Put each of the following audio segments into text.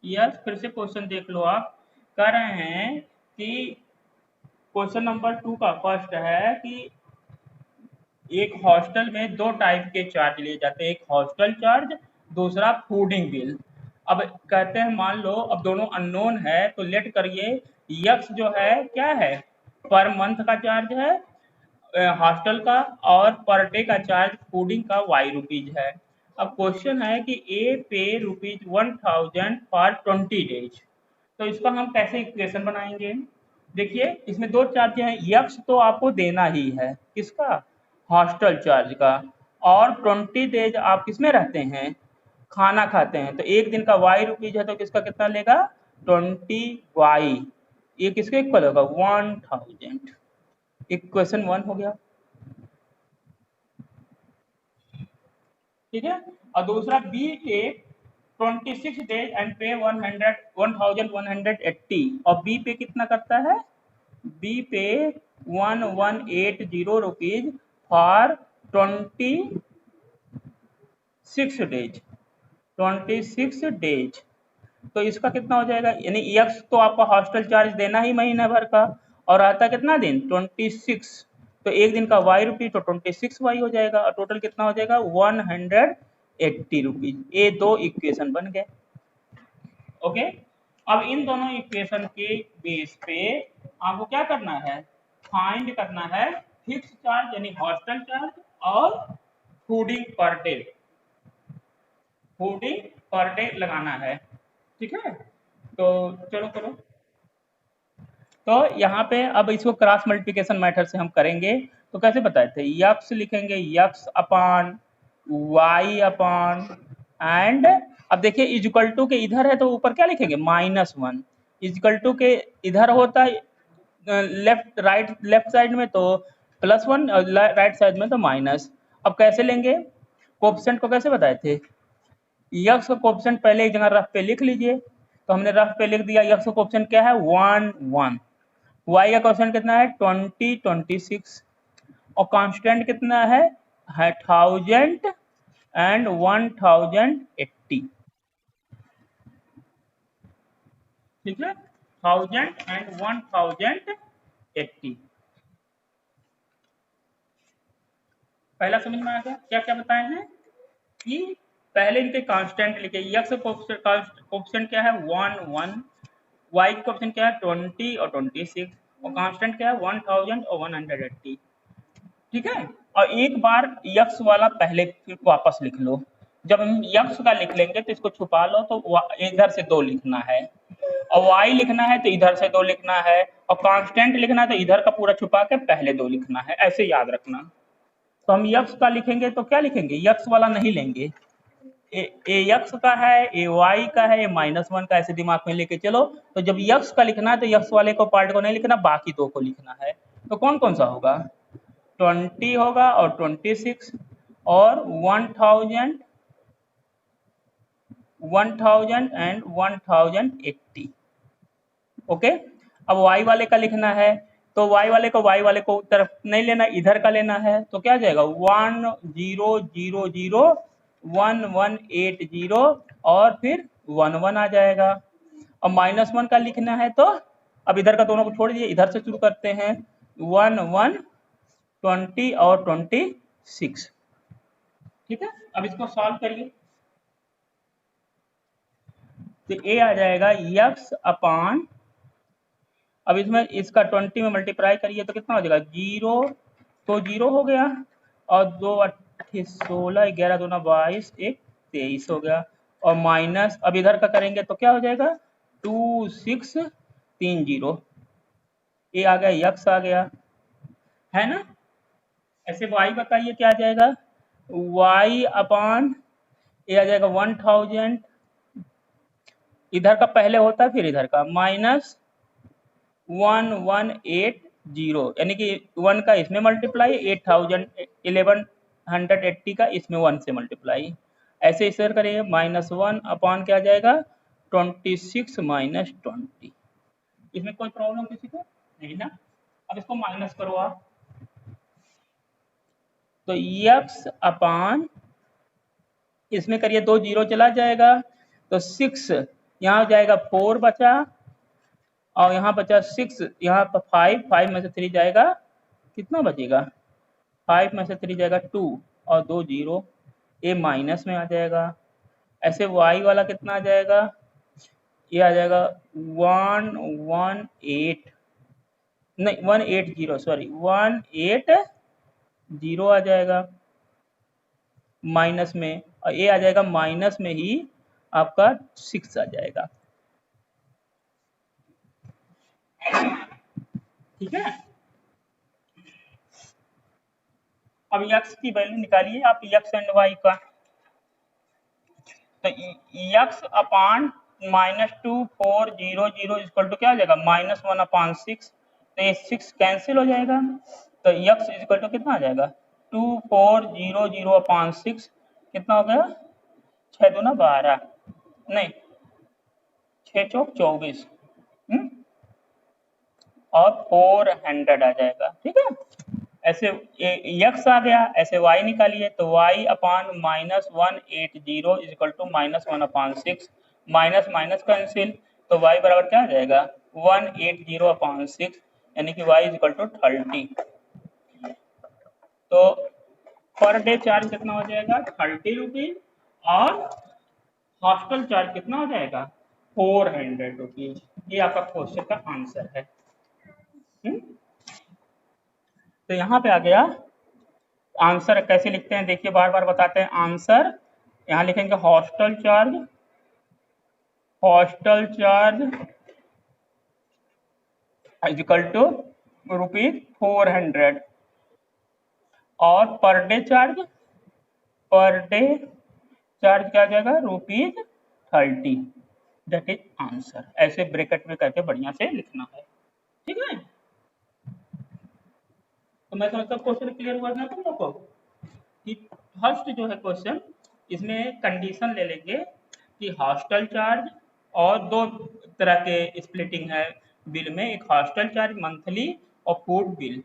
Yes, फिर से question देख लो आप। कह रहे हैं कि क्वेश्चन नंबर 2 का फर्स्ट है कि एक हॉस्टल में दो टाइप के चार्ज लिए जाते हैं, एक हॉस्टल चार्ज, दूसरा फूडिंग बिल। अब कहते हैं मान लो अब दोनों अननोन है तो लेट करिए यक्स जो है क्या है, पर मंथ का चार्ज है हॉस्टल का, और पर डे का चार्ज फूडिंग का ₹Y है। अब क्वेश्चन है कि ए पे ₹1000 फॉर 20 डेज, तो इसका हम कैसे इक्वेशन बनाएंगे। देखिए इसमें दो चार्ज हैं, यक्स तो आपको देना ही है किसका, हॉस्टल चार्ज का, और 20 डेज आप किसमें रहते हैं, खाना खाते हैं, तो एक दिन का ₹Y है तो किसका कितना लेगा 20Y, ये किसके इक्वल होगा 1000। इक्वेशन 1 हो गया, ठीक है। और दूसरा बी पे 26 डेज एंड पे 1180, और बी पे कितना करता है, बी पे 1180 फॉर 26 डेज, 26 डेज। तो इसका कितना हो जाएगा, यानी यक्स तो आपका हॉस्टल चार्ज देना ही महीने भर का, और आता कितना दिन 26, तो एक दिन का ₹Y तो 26Y हो जाएगा, और टोटल कितना हो जाएगा 180 रुपीज। ये दो इक्वेशन बन गए। ओके, अब इन दोनों इक्वेशन के बेस पे आपको क्या करना है, फाइंड करना है फिक्स चार्ज यानी हॉस्टल चार्ज और fooding per day, fooding per day लगाना है, ठीक है। तो चलो करो। तो यहाँ पे अब इसको क्रॉस मल्टीप्लिकेशन मेथड से हम करेंगे, तो कैसे बताए थे, यक्स लिखेंगे x upon y upon and, अब देखिए इजकल टू के इधर है तो ऊपर क्या लिखेंगे -1, इजकल टू के इधर होता है लेफ्ट राइट लेफ्ट साइड में तो +1 और राइट साइड में तो माइनस। अब कैसे लेंगे, कोफिशिएंट को कैसे बताए थे, यक्स का कोफिशिएंट पहले एक जगह रफ पे लिख लीजिए, तो हमने रफ पे लिख दिया, यक्स का कोफिशिएंट क्या है 1 1, वाई का क्वेश्चन कितना है 20 26, और कांस्टेंट कितना है 1000 एंड 1080, ठीक है, 1000 एंड 1080। पहला समझ में आ गया, क्या क्या बताए हैं कि पहले इनके कांस्टेंट लिखे, यक्स कोफिशिएंट क्या है 1 1, वाई का कोफिशिएंट क्या है 20 और 26, और कांस्टेंट क्या है 1000 और 180, ठीक है। और एक बार यक्स वाला पहले फिर वापस लिख लो, जब हम यक्स का लिख लेंगे तो इसको छुपा लो, तो इधर से 2 लिखना है, और वाई लिखना है तो इधर से 2 लिखना है, और कांस्टेंट लिखना है तो इधर का पूरा छुपा के पहले 2 लिखना है, ऐसे याद रखना। तो हम यक्स का लिखेंगे तो क्या लिखेंगे, यक्स वाला नहीं लेंगे, ए यक्स का है, ए वाई का है, ए -1 का, ऐसे दिमाग में लेके चलो। तो जब यक्स का लिखना है तो यक्स वाले को पार्ट को नहीं लिखना, बाकी 2 को लिखना है। तो कौन कौन सा होगा, 20 होगा और 26 और 1000 एंड 1080। ओके, अब y वाले का लिखना है, तो y वाले को तरफ नहीं लेना, इधर का लेना है, तो क्या जाएगा 1000 1180 और फिर 11 आ जाएगा। और -1 का लिखना है तो अब इधर का दोनों को छोड़ दिए, इधर से शुरू करते हैं 11 20 और 26, ठीक है। अब इसको सॉल्व करिए, तो ए आ जाएगा यक्स अपान, अब इसमें इसका 20 में मल्टीप्लाई करिए तो कितना हो जाएगा 0, तो 0 हो गया, और 2 8 16 11 दूना 22 1 23 हो गया, और माइनस अब इधर का करेंगे तो क्या हो जाएगा 2630, ए आ गया यक्स आ गया, है ना। ऐसे वाई बताइए क्या आ जाएगा, वाई अपान ये आ जाएगा 1000, इधर का पहले होता है फिर इधर का माइनस 1180, यानी कि 1 का इसमें मल्टीप्लाई 8000 1180 का इसमें 1 से मल्टीप्लाई, ऐसे इसे करेंगे -1 अपान क्या आ जाएगा 26 माइनस 20। इसमें कोई प्रॉब्लम किसी को नहीं ना। अब इसको माइनस करो आप, तो यक्स अपान इसमें करिए 2 0 चला जाएगा, तो 6 यहाँ हो जाएगा 4 बचा और यहाँ बचा 6, यहाँ पर 5 में से 3 जाएगा, कितना बचेगा? 5 में से 3 जाएगा 2 और 2 0, ये माइनस में आ जाएगा। ऐसे y वाला कितना आ जाएगा? ये आ जाएगा 118, नहीं 180, सॉरी 180 आ जाएगा माइनस में, और ये आ जाएगा माइनस में ही आपका 6 आ जाएगा। ठीक है, अब x की वैल्यू निकालिए आप, x एंड y का। तो x अपान -2400 इक्वल टू क्या आ जाएगा? -1/6। तो ये 6 कैंसिल हो जाएगा, तो x इक्वल टू कितना आ जाएगा? 2400/6 कितना हो गया? 6 दूना 12, नहीं 6 चौक 24 और 400 आ जाएगा। ठीक है, ऐसे x आ गया, ऐसे y निकालिए, तो y upon -180 equal to -1/6, minus minus cancel, तो y बराबर क्या आ जाएगा? 180/6, यानी कि y इक्वल टू 30। तो पर डे चार्ज कितना हो जाएगा? 30 रुपीज, और हॉस्टल चार्ज कितना हो जाएगा? 400 रुपीज। ये आपका क्वेश्चन का आंसर है। तो यहाँ पे आ गया आंसर। कैसे लिखते हैं देखिए, बार बार बताते हैं आंसर। यहाँ लिखेंगे hostel charge, hostel charge equal to ₹400, और per day charge, per day charge क्या आ जाएगा? ₹30। That is answer. ऐसे ब्रैकेट में करके बढ़िया से लिखना है। ठीक है, तो मैं समझता हूँ क्वेश्चन क्लियर हुआ ना तुम लोग को, कि फर्स्ट जो है क्वेश्चन, इसमें कंडीशन ले लेंगे कि हॉस्टल चार्ज, और दो तरह के स्प्लिटिंग है बिल में, एक हॉस्टल चार्ज मंथली और फूड बिल।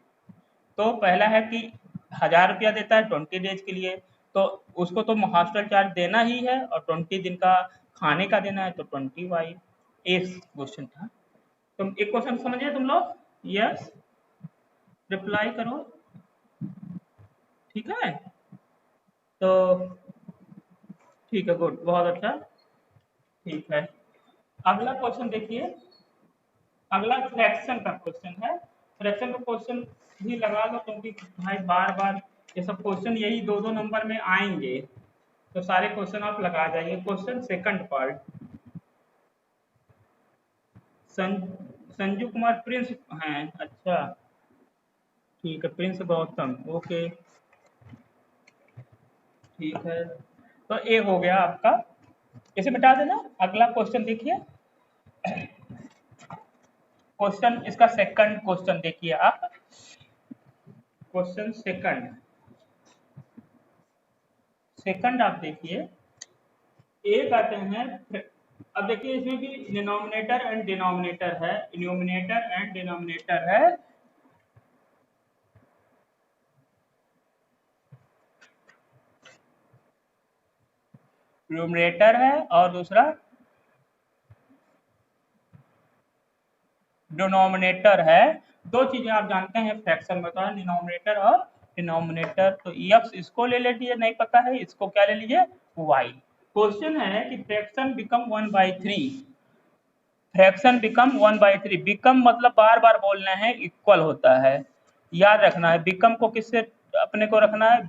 तो पहला है कि 1000 रुपया देता है 20 डेज के लिए, तो उसको तो हॉस्टल चार्ज देना ही है, और 20 दिन का खाने का देना है, तो 20y। एक क्वेश्चन था। तुम एक क्वेश्चन समझिए तुम लोग? यस, रिप्लाई करो। ठीक है, तो ठीक है, गुड, बहुत अच्छा। ठीक है, अगला क्वेश्चन देखिए। अगला फ्रैक्शन का क्वेश्चन है। फ्रैक्शन का क्वेश्चन भी लगा लो, क्योंकि भाई बार बार ये सब क्वेश्चन यही 2-2 नंबर में आएंगे, तो सारे क्वेश्चन आप लगा जाइए। Question second part. सं, संजू कुमार प्रिंस हैं? अच्छा, ठीक है, प्रिंस गौतम, ओके, ठीक है। तो ये हो गया आपका, इसे मिटा देना। अगला क्वेश्चन देखिए, क्वेश्चन इसका सेकंड क्वेश्चन देखिए आप। क्वेश्चन सेकंड, सेकंड आप देखिए, एक आते हैं। अब देखिए इसमें भी डिनोमिनेटर एंड डिनोमिनेटर है, न्यूमिनेटर एंड डिनोमिनेटर है। न्यूमिनेटर है और दूसरा डिनोमिनेटर है। दो चीजें आप जानते हैं फ्रैक्शन में, तो डिनोमिनेटर और डिनोमिनेटर। तो x इसको ले लीजिए, नहीं पता है इसको क्या ले लीजिए? y। क्वेश्चन है कि fraction become 1/3, fraction become 1/3। Become मतलब बार बार बोलना है, इक्वल होता है, याद रखना है। बिकम को किससे अपने को रखना है?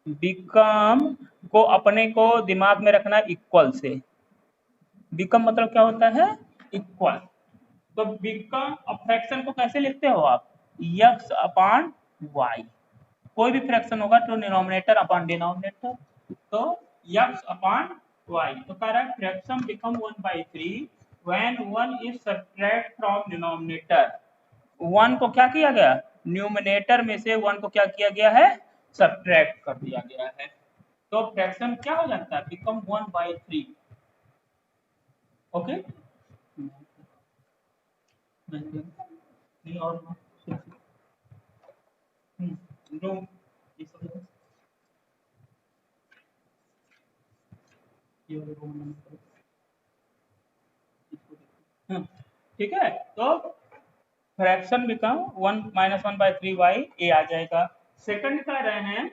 बिकम को अपने को दिमाग में रखना है इक्वल से। बिकम मतलब क्या होता है? इक्वल। तो बिकम अब फ्रैक्शन को कैसे लिखते हो आप? x अपान y। कोई भी फ्रैक्शन होगा तो डिनोमिनेटर अपान डिनोमिनेटर, तो x अपान y। तो कह रहा है fraction become 1/3 when 1 is subtract from denominator. 1 को क्या किया गया? न्यूमिनेटर में से 1 को क्या किया गया है? सब्ट्रैक्ट कर दिया गया है। तो फ्रैक्शन क्या हो जाता है? बिकम 1/3। ओके, नहीं और नो, ये सब ये वाले रोमन नंबर ठीक है, तो फ्रैक्शन बिकम 1 माइनस 1/3y ए आ जाएगा। सेकंड कह रहे हैं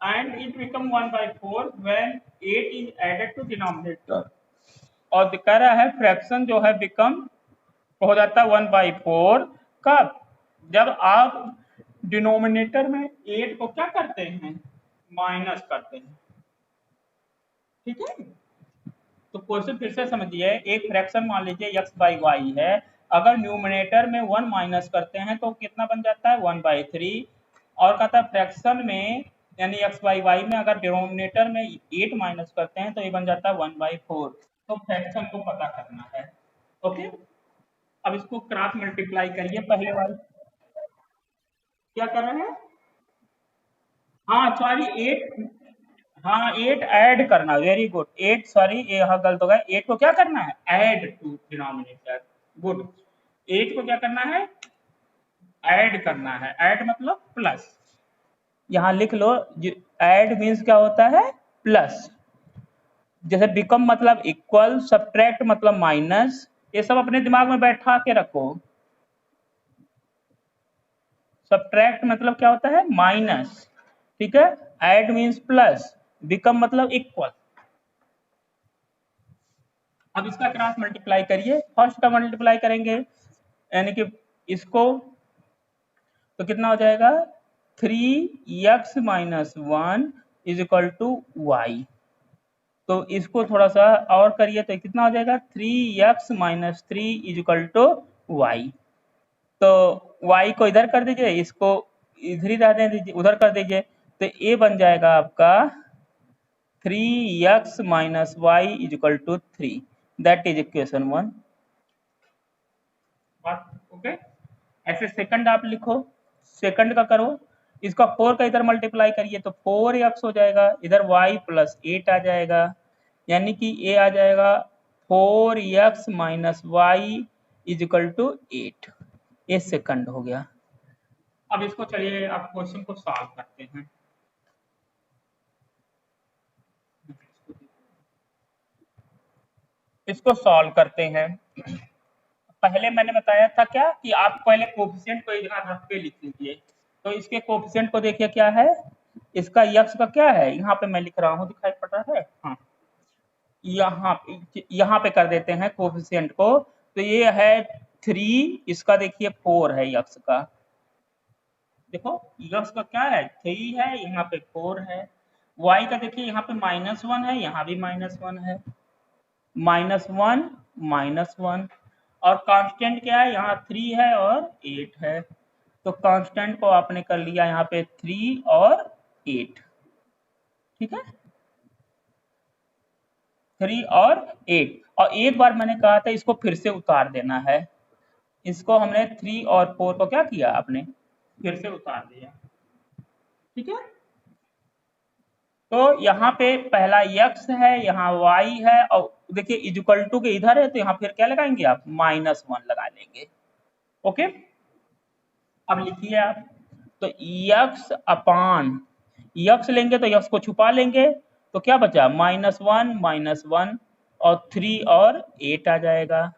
and it become 1/4 when 8 is added to denominator। और कह रहा है फ्रैक्शन जो है बिकम हो जाता है 1/4 कब, जब आप डिनोमिनेटर में 8 को क्या करते हैं, माइनस करते हैं। ठीक है, तो क्वेश्चन फिर से समझिए, एक फ्रैक्शन मान लीजिए x/y है, अगर न्यूमिनेटर में 1 माइनस करते हैं तो कितना बन जाता है 1/3, और कहता है फ्रैक्शन में यानी x/y में अगर डिनोमिनेटर में 8 माइनस करते हैं तो ये बन जाता है 1/4। तो फ्रैक्शन को पता करना है। ओके, अब इसको क्रॉस मल्टीप्लाई करिए पहले वाले, क्या कर रहे हैं, हाँ सॉरी 8, हाँ 8 ऐड करना, वेरी गुड, 8 सॉरी यहाँ गलत हो गया, 8 को क्या करना है, ऐड टू डिनोमिनेटर, गुड, 8 को क्या करना है, ऐड करना है, ऐड मतलब प्लस, यहाँ लिख लो, ऐड मीन्स क्या होता है, प्लस, जैसे बिकम मतलब इक्वल, सब्ट्रैक्ट मतलब माइनस, ये सब अपने दिमाग में बैठा के रखो। सब्ट्रैक्ट मतलब क्या होता है, माइनस, ठीक है, ऐड मीन्स प्लस, बिकम मतलब इक्वल। अब इसका क्रॉस मल्टीप्लाई करिए, फर्स्ट का मल्टीप्लाई करेंगे यानी कि इसको, तो कितना हो जाएगा 3x minus 1 is equal to y, तो इसको थोड़ा सा और करिए तो कितना हो जाएगा 3x minus 3 is equal to y, तो y को इधर कर दीजिए, इसको इधर ही रहने दीजिए, उधर कर दीजिए, तो ये बन जाएगा आपका 3x minus y is equal to 3, that is equation 1। Okay, ऐसे सेकंड आप लिखो, सेकंड का करो, इसका 4 का इधर मल्टीप्लाई करिए तो 4x हो जाएगा, इधर y प्लस 8 आ जाएगा, यानी कि ये आ जाएगा 4x minus y is equal to 8, ये सेकंड हो गया। अब इसको चलिए आप क्वेश्चन को सॉल्व करते हैं। इसको सॉल्व करते हैं, पहले मैंने बताया था क्या कि आप पहले कोफिशिएंट को इधर रख के लिख लीजिए, तो इसके कोफिशिएंट को देखिए क्या है, इसका यक्स का क्या है, यहाँ पे मैं लिख रहा हूँ, दिखाई पड़ रहा है, हाँ यहाँ पे कर देते हैं कोफिशिएंट को, तो ये है 3, इसका देखिए 4 है यक्स का, देखो यक्स का क्या है 3 है, यहाँ पे 4 है, वाई का देखिए यहाँ पे -1 है, यहाँ भी -1 है, -1 -1, और कांस्टेंट क्या है, यहाँ 3 है और 8 है, तो कांस्टेंट को आपने कर लिया यहाँ पे 3 और 8, ठीक है, 3 और 8, और एक बार मैंने कहा था इसको फिर से उतार देना है, इसको हमने 3 और 4 को क्या किया, आपने फिर से उतार दिया, ठीक है, तो यहाँ पे पहला x है, यहाँ y है, और देखिए इक्वल टू के इधर है, तो यहाँ फिर क्या लगाएंगे आप, -1 लगा लेंगे। ओके, अब लिखिए आप, तो x अपान x लेंगे तो x को छुपा लेंगे, तो क्या बचा -1 -1 और 3 और 8 आ जाएगा।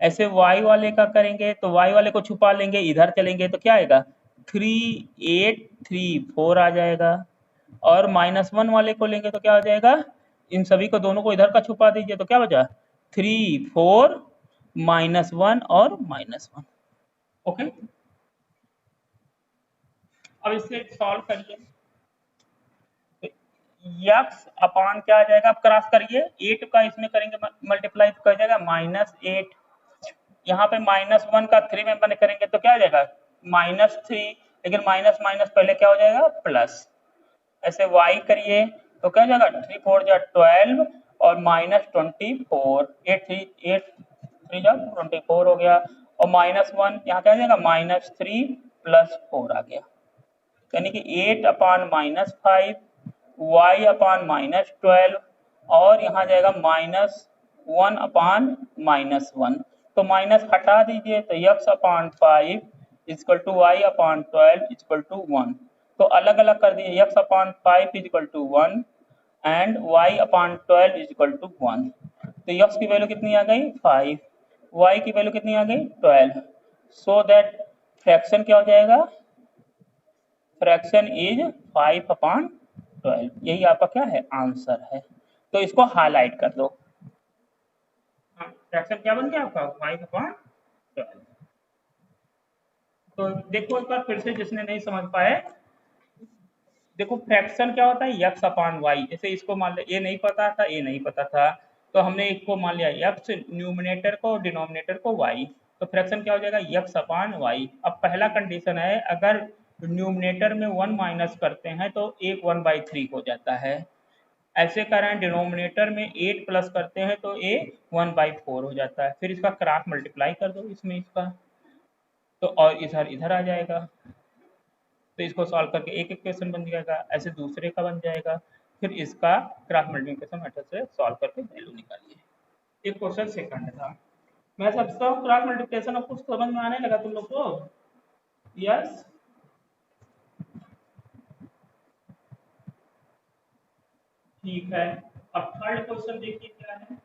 ऐसे y वाले का करेंगे तो y वाले को छुपा लेंगे, इधर चलेंगे तो क्या आएगा 3 8 3 4 आ जाएगा, और -1 वाले को लेंगे तो क्या हो जाएगा, इन सभी को दोनों को इधर का छुपा दीजिए तो क्या बचा 3 4 -1 और -1। ओके, अब इसे सॉल्व करिए, यक्स अपान क्या आ जाएगा, आप क्रॉस करिए, 8 का इसमें करेंगे मल्टीप्लाई तो क्या जाएगा -8, यहाँ पे -1 का 3 में बने करेंगे तो क्या हो जाएगा -3, लेकिन माइनस माइनस पहले क्या हो जाएगा प्लस, ऐसे y करिए तो क्या हो जाएगा 3 4 जा 12 और -24, 8 3 जा 24 हो गया, और -1 यहाँ क्या हो जाएगा -3 + 4 आ गया, यानी कि 8 अपान -5 y अपान -12, और यहाँ जाएगा -1 अपान -1, तो माइनस हटा दीजिए तो x upon 5 equal to y upon 12 equal to 1, तो अलग अलग कर दीजिए, x upon 5 equal to 1 and y upon 12 equal to 1, तो x की वैल्यू कितनी आ गई 5, y की वैल्यू कितनी आ गई 12। सो दैट फ्रैक्शन क्या हो जाएगा, फ्रैक्शन इज 5/12। यही आपका क्या है आंसर है। तो इसको हाईलाइट कर दो। फ्रैक्शन क्या बन गया आपका 5/12। तो देखो एक बार फिर से जिसने नहीं समझ पाए, देखो फ्रैक्शन क्या होता है x अपान वाई। जैसे इसको मान लिया, ये नहीं पता था, ये नहीं पता था, तो हमने इसको मान लिया x, न्यूमिनेटर को, डिनोमिनेटर को y, तो फ्रैक्शन क्या हो जाएगा x अपान वाई। अब पहला कंडीशन है, अगर न्यूमिनेटर में 1 माइनस करते हैं तो एक 1/3 हो जाता है। ऐसे करें डिनोमिनेटर में 8 प्लस करते हैं तो a 1/4 हो जाता है। फिर इसका क्रॉस मल्टीप्लाई कर दो इसमें इसका, तो और इधर इधर आ जाएगा। तो इसको सॉल्व करके एक इक्वेशन बन जाएगा, ऐसे दूसरे का बन जाएगा। फिर इसका क्रॉस मल्टीप्लिकेशन मेथड से सॉल्व करके वैल्यू निकालिए। ये क्वेश्चन सेकंड था। मैं समझता हूँ क्रॉस मल्टीप्लिकेशन अब कुछ समझ में आने लगा तुम लोग को। यस, ठीक है। अब थर्ड क्वेश्चन देखिए क्या है।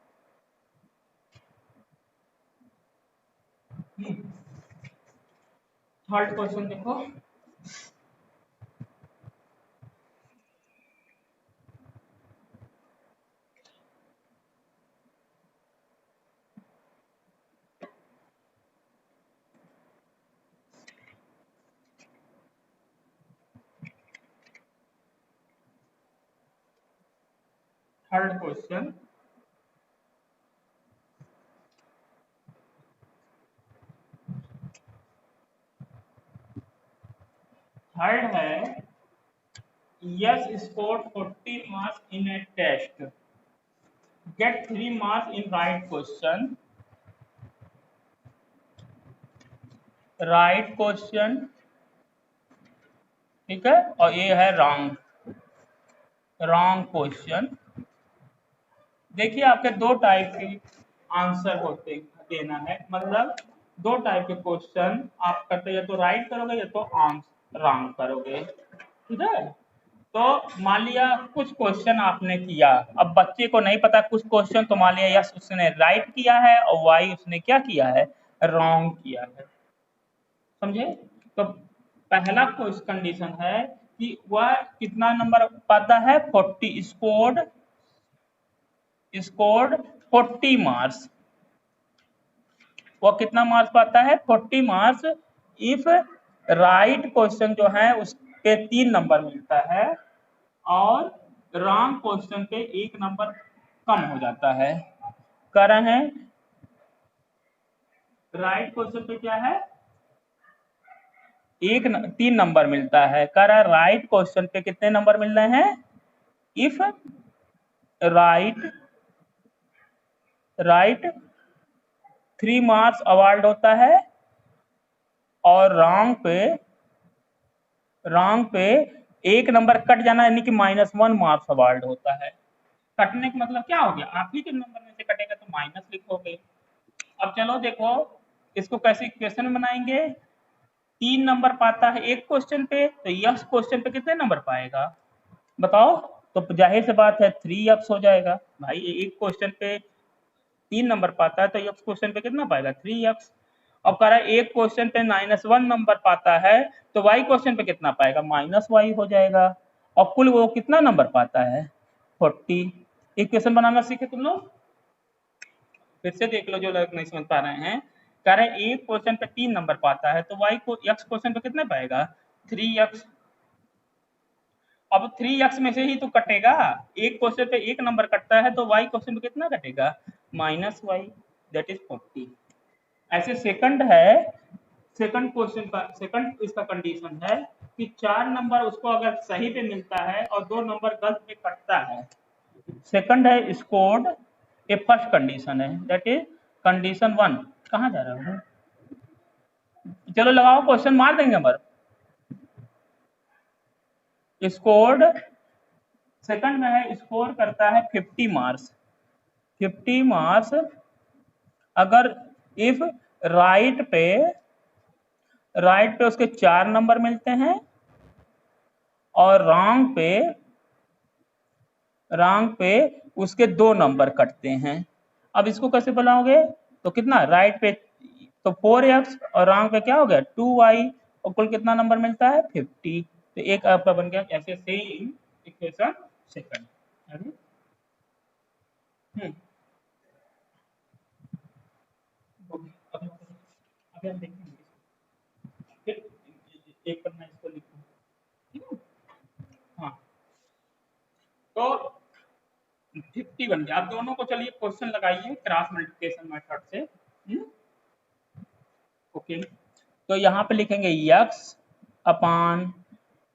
थर्ड क्वेश्चन देखो, थर्ड क्वेश्चन, थर्ड है Yash scored 40 marks in a test, get 3 marks in right question. Right question, ठीक है, और ये है रॉन्ग, रॉन्ग क्वेश्चन। देखिए आपके दो टाइप के आंसर होते देना है, मतलब दो टाइप के क्वेश्चन आप करते, या तो राइट करोगे या तो रॉन्ग करोगे, ठीक है। तो मान लिया कुछ क्वेश्चन आपने किया, अब बच्चे को नहीं पता कुछ क्वेश्चन, तो मान लिया यस उसने राइट किया है और वाई उसने क्या किया है रॉन्ग किया है, समझे। तो पहला कंडीशन है कि वह कितना नंबर पाता है 40, स्कोर्ड 40 मार्क्स, वो कितना मार्क्स पाता है 40 मार्क्स इफ राइट क्वेश्चन जो है उसके 3 नंबर मिलता है और रॉन्ग क्वेश्चन पे 1 नंबर कम हो जाता है। कह रहे हैं राइट क्वेश्चन पे क्या है 3 नंबर मिलता है। कह रहा है राइट क्वेश्चन पे कितने नंबर मिल रहे हैं, इफ राइट 3 मार्क्स अवार्ड होता है और रॉन्ग पे 1 नंबर कट जाना, यानी कि -1 मार्क्स अवार्ड होता है। कटने का मतलब क्या हो गया, आप ही के नंबर में से कटेगा तो माइनस लिखोगे। अब चलो देखो इसको कैसे इक्वेशन बनाएंगे। 3 नंबर पाता है एक क्वेश्चन पे, तो यस क्वेश्चन पे कितने नंबर पाएगा बताओ। तो जाहिर सी बात है 3x हो जाएगा भाई। एक क्वेश्चन पे 3 नंबर पाता है तो यक्स क्वेश्चन पे कितना पाएगा 3x। अब कह रहा है एक क्वेश्चन पे -1 नंबर पाता है तो y क्वेश्चन पे कितना पाएगा -y हो जाएगा। और कुल वो कितना नंबर पाता है 40। इक्वेशन बनाना सीखे तुम लोग, फिर से देख लो जो लोग नहीं समझ पा रहे हैं। कह रहे हैं एक क्वेश्चन पे 3 नंबर पाता है तो y को x क्वेश्चन पे कितना पाएगा 3x। अब 3x में से ही तो कटेगा, एक क्वेश्चन पे 1 नंबर कटता है तो y क्वेश्चन पे कितना कटेगा -y, दैट इज 40। ऐसे सेकंड है, सेकंड क्वेश्चन का सेकंड इसका कंडीशन है कि 4 नंबर उसको अगर सही पे मिलता है और 2 नंबर गलत पे कटता है। सेकंड है स्कोर्ड, ये फर्स्ट कंडीशन है, दैट इज कंडीशन 1। कहाँ जा रहा हूँ, चलो लगाओ क्वेश्चन मार देंगे नंबर। स्कोर्ड सेकंड में है स्कोर करता है 50 मार्क्स, 50 मार्क्स अगर इफ राइट पे उसके 4 नंबर मिलते हैं और रॉन्ग पे उसके 2 नंबर कटते हैं। अब इसको कैसे बनाओगे, तो कितना राइट पे तो 4x और रॉन्ग पे क्या हो गया 2y और कुल कितना नंबर मिलता है 50। तो एक आपका बन गया ऐसे सेम इक्वेशन सेकंड। अभी अभी अभी हम देखेंगे फिर एक पर मैं इसको लिखूं, ठीक है। हाँ तो 50 बन गया। आप दोनों को चलिए क्वेश्चन लगाइए क्रॉस मल्टीप्लिकेशन मेथड से। ओके तो यहाँ पे लिखेंगे x अपान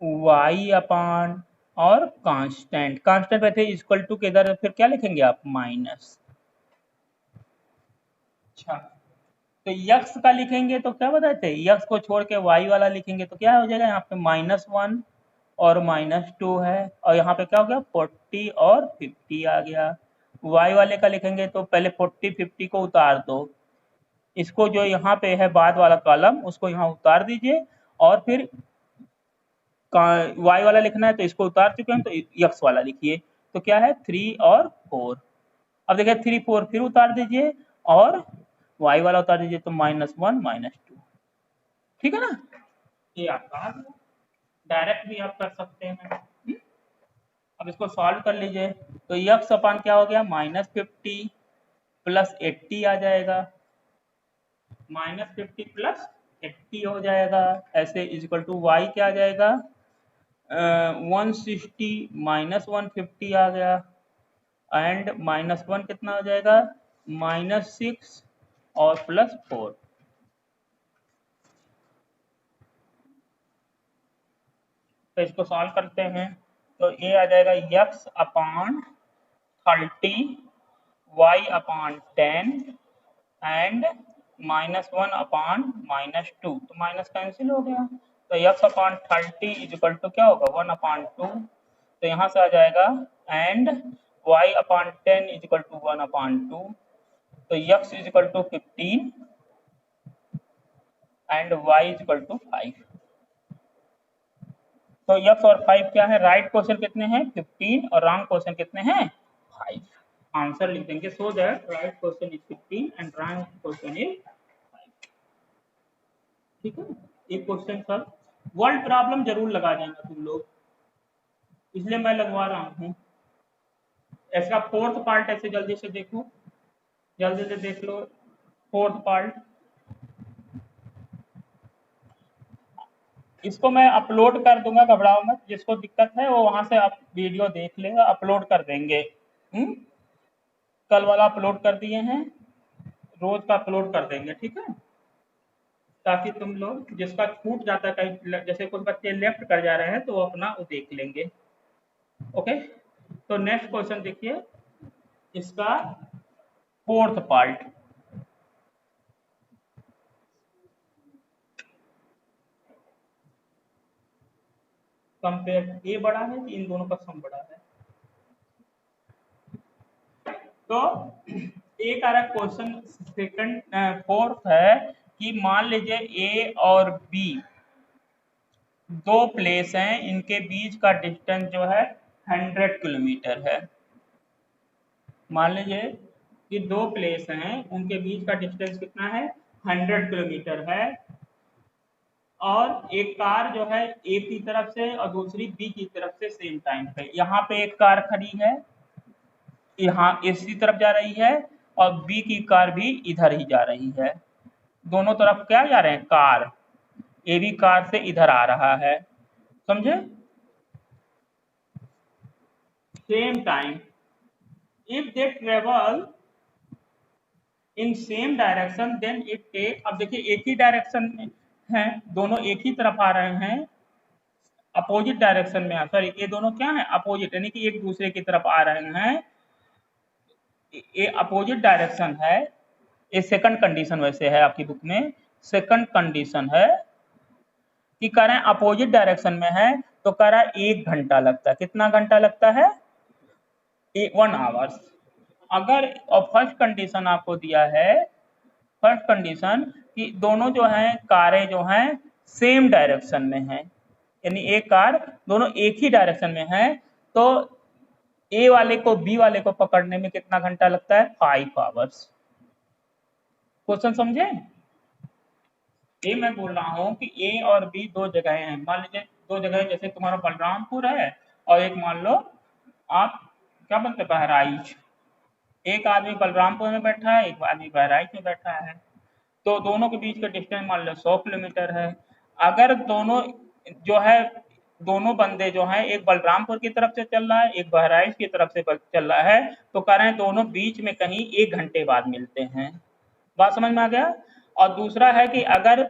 y अपान और कांस्टेंट, कांस्टेंट वैसे इक्वल टू के इधर फिर क्या लिखेंगे आप माइनस। अच्छा तो यक्स का लिखेंगे तो क्या बताते हैं, यक्स को छोड़ के वाई वाला लिखेंगे तो क्या हो जाएगा, यहाँ पे -1 और -2 है और यहाँ पे क्या हो गया 40 और 50 आ गया। वाई वाले का लिखेंगे तो पहले 40 50 को उतार दो, इसको जो यहाँ पे है बाद वाला कॉलम उसको यहाँ उतार दीजिए और फिर वाई वाला लिखना है तो इसको उतार चुके हैं तो यक्स वाला लिखिए। तो क्या है 3 और 4। अब देखिए 3 4 फिर उतार दीजिए और वाई वाला उतार दीजिए तो -1 -2, ठीक है ना। ये आपका डायरेक्ट भी आप कर सकते हैं। अब इसको सॉल्व कर लीजिए तो यक्स अपान क्या हो गया -50 प्लस 80 आ जाएगा, -50 प्लस 80 हो जाएगा ऐसे इक्वल टू वाई क्या आ जाएगा 160 -150 आ गया एंड -1 कितना हो जाएगा -6 और +4। तो इसको सॉल्व करते हैं तो ये आ जाएगा x upon 30 y upon 10 and -1 upon -2, तो माइनस कैंसिल हो गया तो x अपान 30 इक्वल टू क्या होगा 1 अपान 2, तो यहाँ से आ जाएगा and y upon 10 equal to 1 upon 2, तो x equal to 15 and y equal to 5। तो x और 5 क्या है, राइट क्वेश्चन कितने हैं 15 और रॉन्ग क्वेश्चन कितने हैं 5। आंसर लिख देंगे so that right question is 15 and wrong question is 5, ठीक है। एक क्वेश्चन सर वर्ल्ड प्रॉब्लम जरूर लगा देना तुम लोग, इसलिए मैं लगवा रहा हूँ। इसका फोर्थ पार्ट ऐसे जल्दी से देखो, जल्दी से देख लो फोर्थ पार्ट। इसको मैं अपलोड कर दूंगा, घबराओ मत, जिसको दिक्कत है वो वहां से आप वीडियो देख लेगा, अपलोड कर देंगे। कल वाला अपलोड कर दिए हैं, रोज का अपलोड कर देंगे, ठीक है, ताकि तुम लोग जिसका छूट जाता है कहीं, जैसे कुछ बच्चे लेफ्ट कर जा रहे हैं तो वो अपना वो देख लेंगे। ओके तो नेक्स्ट क्वेश्चन देखिए, इसका फोर्थ पार्ट। कंपेयर ए बड़ा है कि इन दोनों का सम बड़ा है। तो एक आ रहा क्वेश्चन सेकंड फोर्थ है कि मान लीजिए ए और बी दो प्लेस हैं, इनके बीच का डिस्टेंस जो है 100 किलोमीटर है। मान लीजिए कि दो प्लेस हैं, उनके बीच का डिस्टेंस कितना है 100 किलोमीटर है और एक कार जो है ए की तरफ से और दूसरी बी की तरफ से सेम टाइम पे, यहाँ पे एक कार खड़ी है, यहाँ इसी तरफ जा रही है और बी की कार भी इधर ही जा रही है, दोनों तरफ क्या जा रहे हैं कार, ए भी कार से इधर आ रहा है, समझे। Same time if they travel in same direction then it take, अब देखिए एक ही डायरेक्शन में हैं, दोनों एक ही तरफ आ रहे हैं, अपोजिट डायरेक्शन में, सॉरी ये दोनों क्या है अपोजिट, यानी कि एक दूसरे की तरफ आ रहे हैं, ये अपोजिट डायरेक्शन है। ये सेकंड कंडीशन वैसे है आपकी बुक में, सेकंड कंडीशन है कि कह रहे हैं अपोजिट डायरेक्शन में है तो कह रहा है 1 घंटा लगता है, कितना घंटा लगता है 1 आवर्स। अगर और फर्स्ट कंडीशन आपको दिया है, फर्स्ट कंडीशन कि दोनों जो हैं कारें जो हैं सेम डायरेक्शन में हैं, यानी एक कार दोनों एक ही डायरेक्शन में है तो ए वाले को बी वाले को पकड़ने में कितना घंटा लगता है? 5 आवर्स। क्वेश्चन समझे? ये मैं बोल रहा हूँ कि ए और बी दो जगह हैं, मान लीजिए दो जगह, जैसे तुम्हारा बलरामपुर है और एक मान लो आप क्या बोलते हैं बहराइच। एक आदमी बलरामपुर में बैठा है, एक आदमी बहराइच में बैठा है, तो दोनों के बीच का डिस्टेंस मान लो 100 किलोमीटर है। अगर दोनों जो है दोनों बंदे जो हैं, एक बलरामपुर की तरफ से चल रहा है, एक बहराइच की तरफ से चल रहा है, तो कह रहे हैं दोनों बीच में कहीं 1 घंटे बाद मिलते हैं। बात समझ में आ गया? और दूसरा है कि अगर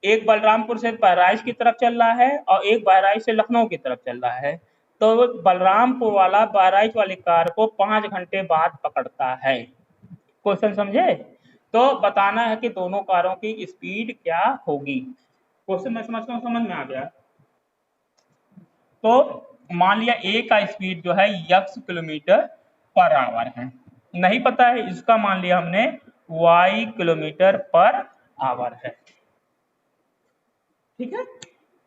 एक बलरामपुर से बहराइच की तरफ चल रहा है और एक बहराइच से लखनऊ की तरफ चल रहा है, तो बलरामपुर वाला बहराइच वाली कार को 5 घंटे बाद पकड़ता है। क्वेश्चन समझे? तो बताना है कि दोनों कारों की स्पीड क्या होगी। क्वेश्चन मैं समझता हूँ समझ में आ गया। तो मान लिया ए का स्पीड जो है x किलोमीटर पर आवर है, नहीं पता है इसका मान लिया हमने y किलोमीटर पर आवर है। ठीक है,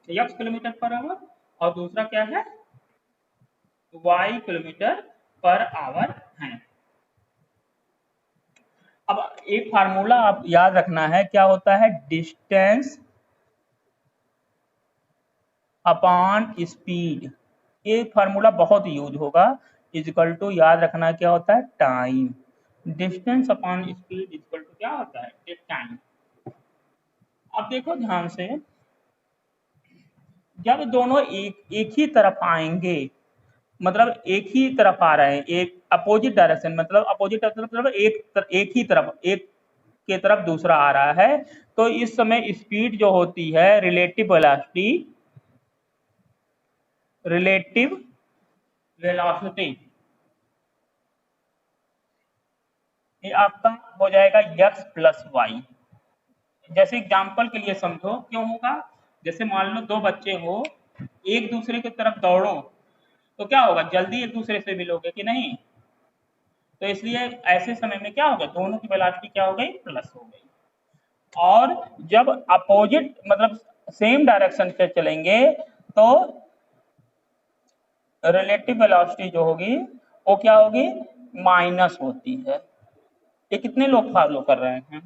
x किलोमीटर पर आवर और दूसरा क्या है y किलोमीटर पर आवर है। अब एक फार्मूला आप याद रखना है, क्या होता है? Distance upon speed. ये फार्मूला बहुत यूज होगा। इक्वल टू याद रखना क्या होता है? Time. Distance upon speed equal to क्या होता है? टाइम। अब देखो ध्यान से, जब दोनों एक ही तरफ आएंगे, मतलब एक ही तरफ आ रहे हैं, एक अपोजिट डायरेक्शन, मतलब अपोजिट मतलब एक ही तरफ, एक के तरफ दूसरा आ रहा है, तो इस समय स्पीड जो होती है रिलेटिव वेलोसिटी, रिलेटिव वेलोसिटी ये आपका हो जाएगा x प्लस वाई। जैसे एग्जाम्पल के लिए समझो, क्यों होगा? जैसे मान लो दो बच्चे हो, एक दूसरे की तरफ दौड़ो, तो क्या होगा? जल्दी एक दूसरे से मिलोगे कि नहीं? तो इसलिए ऐसे समय में क्या होगा? दोनों की वेलोसिटी क्या हो गई? प्लस हो गई। और जब अपोजिट मतलब सेम डायरेक्शन से चलेंगे तो रिलेटिव वेलोसिटी जो होगी वो क्या होगी? माइनस होती है। ये कितने लोग फॉलो कर रहे हैं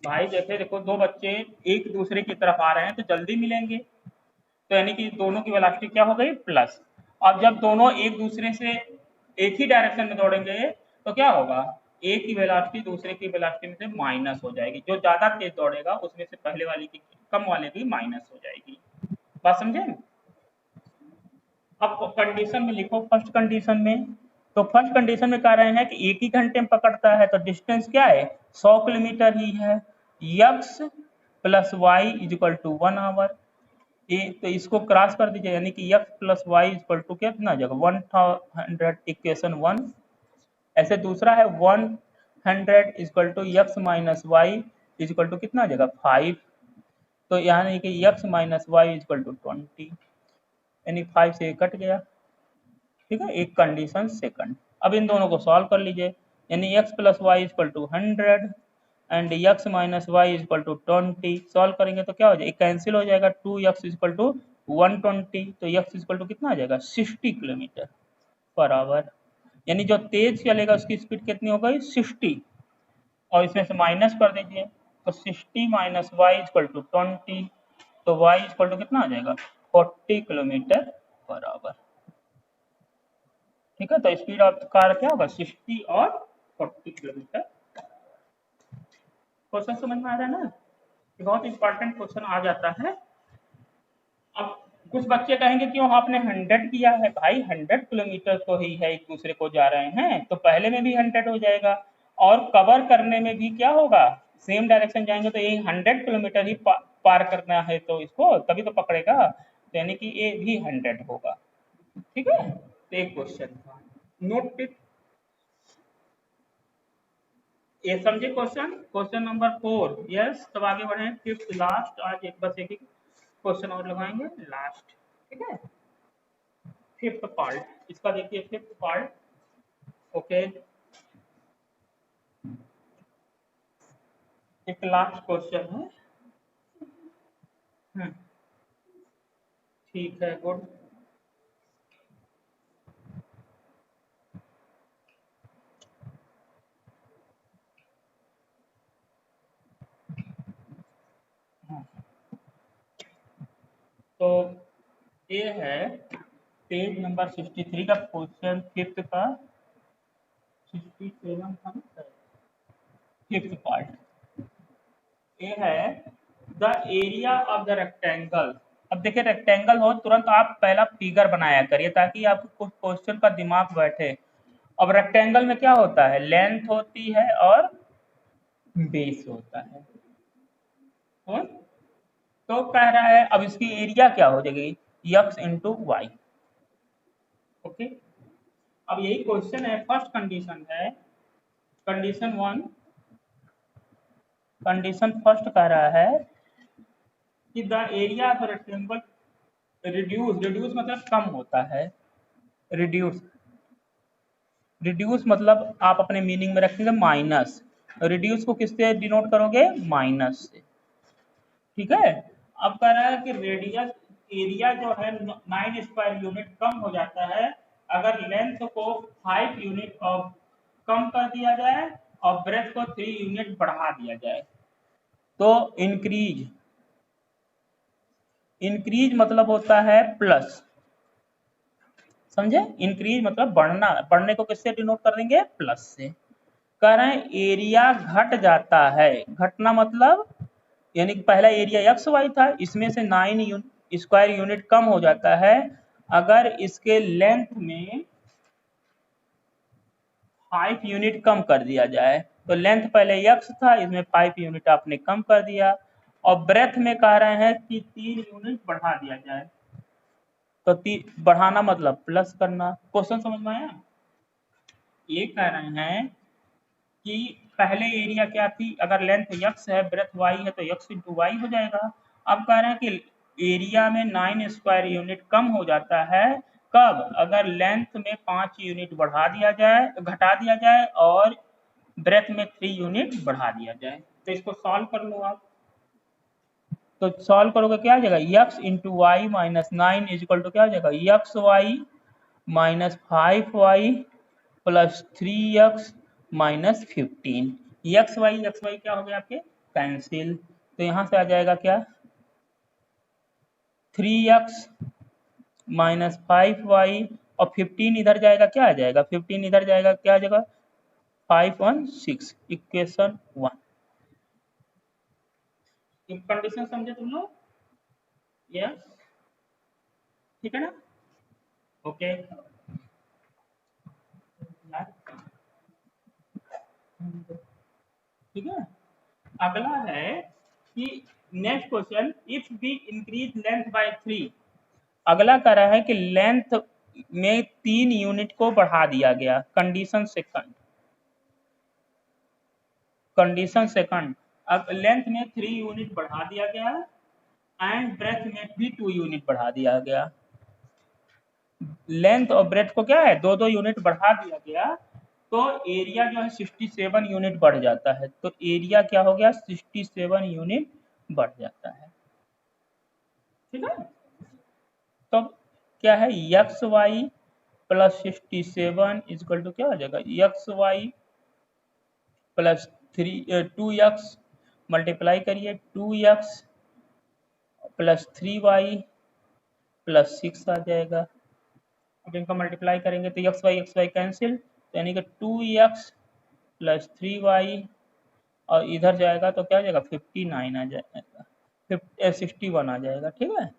भाई? जैसे देखो दो बच्चे एक दूसरे की तरफ आ रहे हैं तो जल्दी मिलेंगे, तो यानी कि दोनों की वेलोसिटी क्या हो गई? प्लस। अब जब दोनों एक दूसरे से एक ही डायरेक्शन में दौड़ेंगे तो क्या होगा? एक की वेलोसिटी दूसरे की वेलोसिटी में से माइनस हो जाएगी। जो ज्यादा तेज दौड़ेगा उसमें से पहले वाले की कम वाले की माइनस हो जाएगी। बात समझे? अब कंडीशन में लिखो, फर्स्ट कंडीशन में, तो फर्स्ट कंडीशन में कह रहे हैं कि एक ही घंटे में पकड़ता है, तो डिस्टेंस क्या है? 100 किलोमीटर ही है। x plus y is equal to 1 hour. ये तो इसको क्रॉस कर दीजिए, यानी कि x plus y is equal to कितना जगह 100 इक्वेशन 1। ऐसे दूसरा है 100 is equal to x minus y is equal to कितना जगह 5। तो यानी कि x minus y is equal to 20, यानी 5 से कट गया। ठीक है, एक कंडीशन सेकंड। अब इन दोनों को सॉल्व कर लीजिए, यानी x plus y equal to 100 and x minus y equal to 20। Solve करेंगे तो क्या हो जाएगा? कैंसिल हो जाएगा, 2x इक्वल टू 120, तो x इक्वल टू कितना आ जाएगा? 60 किलोमीटर पर आवर। यानी जो तेज चलेगा उसकी स्पीड कितनी हो गई? 60, और इसमें से माइनस कर दीजिए, तो 60 माइनस वाई इक्वल टू 20, तो y इक्वल टू कितना आ जाएगा? 40 किलोमीटर पर आवर। ठीक है, तो स्पीड ऑफ कार क्या होगा? 60 और 40 किलोमीटर। क्वेश्चन समझ में आ रहा है ना? बहुत इंपॉर्टेंट क्वेश्चन आ जाता है। अब कुछ बच्चे कहेंगे क्यों आपने 100 किया है? भाई 100 किलोमीटर तो ही है, एक दूसरे को जा रहे हैं, तो पहले में भी 100 हो जाएगा, और कवर करने में भी क्या होगा? सेम डायरेक्शन जाएंगे तो ये 100 किलोमीटर ही पार करना है, तो इसको तभी तो पकड़ेगा, तो यानी कि ये भी 100 होगा। ठीक है, तो एक क्वेश्चन था, नोट इट। ये समझे क्वेश्चन? Question number 4। यस, तब आगे बढ़े। फिफ्थ लास्ट, आज एक बस एक ही क्वेश्चन और लगाएंगे लास्ट। ठीक है, फिफ्थ पार्ट इसका देखिए, फिफ्थ पार्ट। ओके, एक लास्ट क्वेश्चन है। ठीक है, गुड। ये है पेज नंबर 63 का क्वेश्चन, फिफ्थ का 67 था, फिफ्थ पार्ट। ये है the area of the rectangle. अब देखिए रेक्टेंगल हो तुरंत आप पहला फिगर बनाया करिए ताकि आपको कुछ क्वेश्चन का दिमाग बैठे। अब रेक्टेंगल में क्या होता है, लेंथ होती है और बेस होता है। और तो कह रहा है अब इसकी एरिया क्या हो जाएगी, x इंटू वाई। ओके, अब यही क्वेश्चन है। फर्स्ट कंडीशन है कंडीशन वन, कंडीशन फर्स्ट कह रहा है कि the area of rectangle reduce, reduce मतलब कम होता है, रिड्यूस, रिड्यूस मतलब आप अपने मीनिंग में रखेंगे माइनस, रिड्यूस को किससे डिनोट करोगे, माइनस से। ठीक है, अब कह रहा है कि रेडियस एरिया जो है 9 स्क्वायर यूनिट कम हो जाता है अगर लेंथ को 5 यूनिट ऑफ कम कर दिया जाए और ब्रेथ को 3 यूनिट बढ़ा दिया जाए। तो इंक्रीज, इंक्रीज मतलब होता है प्लस, समझे, इंक्रीज मतलब बढ़ना, बढ़ने को किससे डिनोट कर देंगे, प्लस से। कह रहे हैं एरिया घट जाता है, घटना मतलब यानी कि पहला एरिया एक्स वाई था, इसमें से 9 स्क्वायर यूनिट कम हो जाता है अगर इसके लेंथ में 5 यूनिट कम कर दिया जाए। तो लेंथ पहले एक्स था, इसमें 5 यूनिट आपने कम कर दिया, और ब्रेथ में कह रहे हैं कि 3 यूनिट बढ़ा दिया जाए। तो बढ़ाना मतलब प्लस करना। क्वेश्चन समझ में आया? ये कह रहे हैं कि पहले एरिया क्या थी, अगर लेंथ x है ब्रेथ y है तो x इंटू वाई हो जाएगा। अब कह रहे हैं कि एरिया में 9 स्क्वायर यूनिट कम हो जाता है कब, अगर लेंथ में 5 यूनिट बढ़ा दिया जाए, घटा दिया जाए और ब्रेथ में 3 यूनिट बढ़ा दिया जाए। तो इसको सॉल्व कर लो आप। तो सॉल्व करोगे क्या आ जाएगा, x into y minus 9 equal to क्या हो जाएगा, x y minus 5y plus 3x minus 15। X y क्या हो गया आपके, कैंसिल। तो यहाँ से आ जाएगा क्या, 3x माइनस 5y और 15 इधर जाएगा, क्या आ जाएगा, 15 इधर जाएगा, क्या आ जाएगा, 5 1 6, इक्वेशन 1। कंडीशन समझे तुम लोग? यस, ठीक है ना? ओके, ठीक है। अगला है कि next question, if we increase length by 3। अगला कह रहा है कि लेंथ में 3 यूनिट को बढ़ा दिया गया। कंडीशन सेकंड, कंडीशन सेकंड, अब लेंथ में 3 यूनिट बढ़ा दिया गया एंड ब्रेथ में भी 2 यूनिट बढ़ा दिया गया। लेंथ और ब्रेथ को क्या है, 2-2 यूनिट बढ़ा दिया गया, तो एरिया जो है 67 यूनिट बढ़ जाता है। तो एरिया क्या हो गया, 67 यूनिट बढ़ जाता है। ठीक है, तो क्या है, x y plus 67 equal to क्या हो जाएगा, x y plus 2x multiply करिए, 2x प्लस 3y प्लस 6 आ जाएगा। अब इनका मल्टीप्लाई करेंगे तो एक्स वाई कैंसिल, तो यानी कि 2x प्लस 3y और इधर जाएगा तो क्या हो जाएगा, 59 आ जाएगा, 61 आ जाएगा। ठीक है,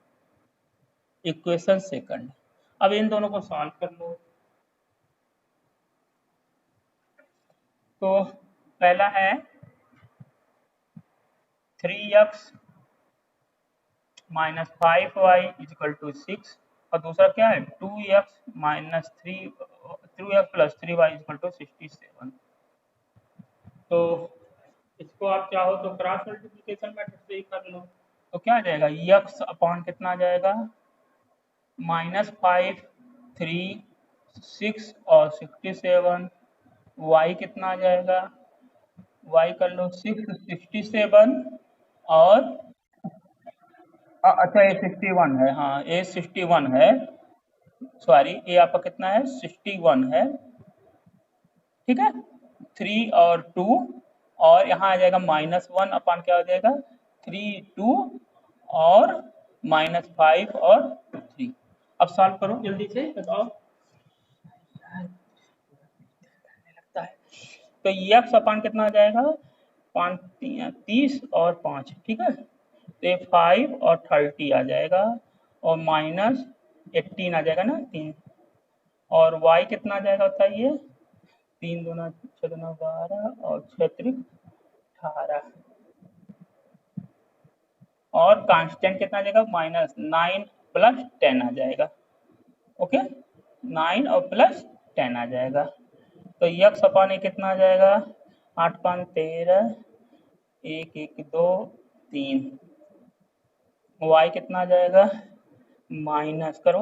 इक्वेशन सेकंड। अब इन दोनों को सॉल्व कर लो। तो पहला है 3x minus 5y is equal to 6, और दूसरा क्या है 2x minus 2x plus 3y is equal to 67। तो इसको आप चाहो तो क्रॉस मल्टीप्लिकेशन मेथड से ही कर लो। तो क्या आ जाएगा, x अपॉन कितना आ जाएगा, -5 3 6 और 67, y कितना आ जाएगा, y कर लो 6 67 और अच्छा ये 61 है, हाँ ये 61 है, सॉरी ये आपका कितना है, 61 है। ठीक है, 3 और 2 और यहाँ आ जाएगा -1 अपान क्या हो जाएगा 3 2 और -5 और 3। अब सॉल्व करो जल्दी से, बताओ। लगता है तो x अपान कितना आ जाएगा, 30 और 5, ठीक है। तो ये 5 और 30 आ जाएगा और -18 आ जाएगा ना 3, और y कितना आ जाएगा बताइए, 3 दूना 6 दूना 12 और 6 त्रिक 18, और कांस्टेंट कितना आ जाएगा, -9 + 10 आ जाएगा। ओके, 9 और +10 आ जाएगा। तो x अपान कितना आ जाएगा, 8 5 13, 1 1 2 3, y कितना आ जाएगा, माइनस करो,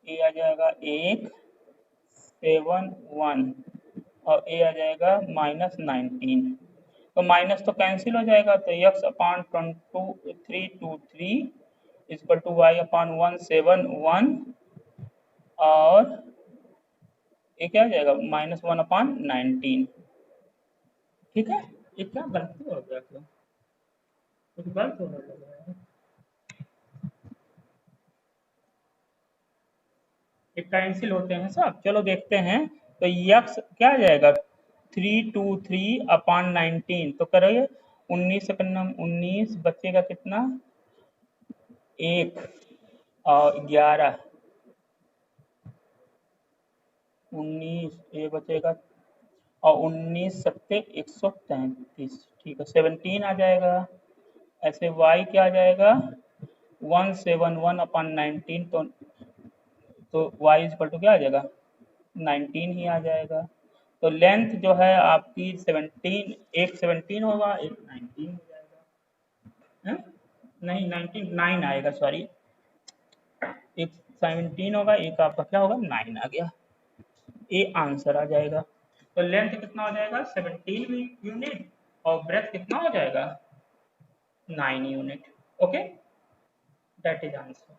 a आ जाएगा 1 7 1 और a आ जाएगा -19। तो माइनस तो कैंसिल हो जाएगा, तो x upon 323 equal to y upon 171 और ये क्या हो जाएगा, -1/19। ठीक है, ये क्या गलती हो गया, क्या कुछ गलत हो रहा है, ये कैंसिल होते हैं सब। चलो देखते हैं, तो x क्या आ जाएगा, 323/19। तो करिए 19 सेकंड, 19 बचेगा कितना, 1 और 11, 19 ये बचेगा, और 19 सत्ते 133, ठीक है 17 आ जाएगा। ऐसे y क्या आ जाएगा, 171/19, तो y इक्वल टू क्या आ जाएगा, 19 ही आ जाएगा। तो लेंथ जो है आपकी 17, एक 17 होगा, एक 19 हो जाएगा, है? नहीं 19 9 आएगा, सॉरी, एक 17 होगा, एक आपका क्या होगा, 9 आ गया, ये आंसर आ जाएगा। तो लेंथ कितना हो जाएगा, 17 यूनिट, और ब्रेथ कितना हो जाएगा, 9 unit. Okay, that is answer.